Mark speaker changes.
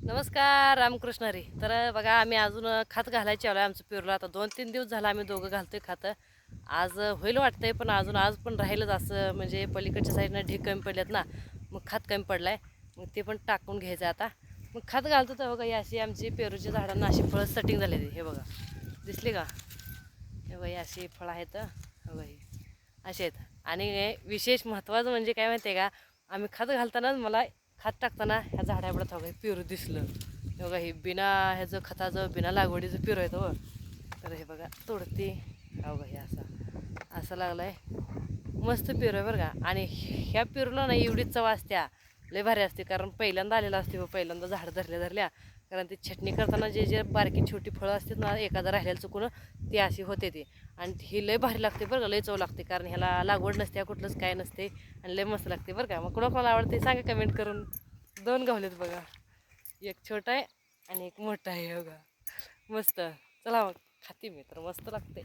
Speaker 1: नमस्कार रामकृष्ण हरी. तर बघा आम्ही अजून खत घालायचे आलो आहे. आमचं पेरूला आता 2-3 दिवस झाला आम्ही दोघं घालतोय खत. आज होईल वाटतंय, पण अजून आज पण राहिलंच असं, म्हणजे पलीकडच्या साईडनं ढीग कमी पडलेत ना, मग खत कमी पडलाय. मग ते पण टाकून घ्यायचं आता. मग खत घालतो तर बघा ही अशी आमची पेरूच्या झाडांना अशी फळं सेटिंग झालेली. हे बघा दिसली का? हे बघा ही अशी फळं आहेत. हे बघा ही अशी आहेत. आणि विशेष महत्त्वाचं म्हणजे काय माहिती आहे का, आम्ही खत घालतानाच मला खत टाकताना ह्या झाडाकडं थोडं पेरू दिसलं. हे बघा हे बिना ह्याचं खताचं बिना लागवडीचं पेरू आहे तो. तर हे बघा तोडते. हा बघा हे असं लागलं आहे. मस्त पेरू आहे बरं का. आणि ह्या पेरूला ना एवढीच चव असत्या, लय भारी असते. कारण पहिल्यांदा आलेला असते, पहिल्यांदा झाड धरल्या कारण ती छटणी करताना जे जे बारकी छोटी फळं असतात ना, एखादं राहिलेलं चुकून ती अशी होते ती. आणि ही लय भारी लागते बरं का, लय चव लागते. कारण ह्याला लागवड नसते, कुठलंच काय नसते, आणि लय मस्त लागते बरं का. मग कोणाकोणाला आवडते सांगा कमेंट करून. 2 गावलेत बघा, एक छोटा आहे आणि एक मोठा आहे. बघा मस्त. चला मग खाते मी, तर मस्त लागते.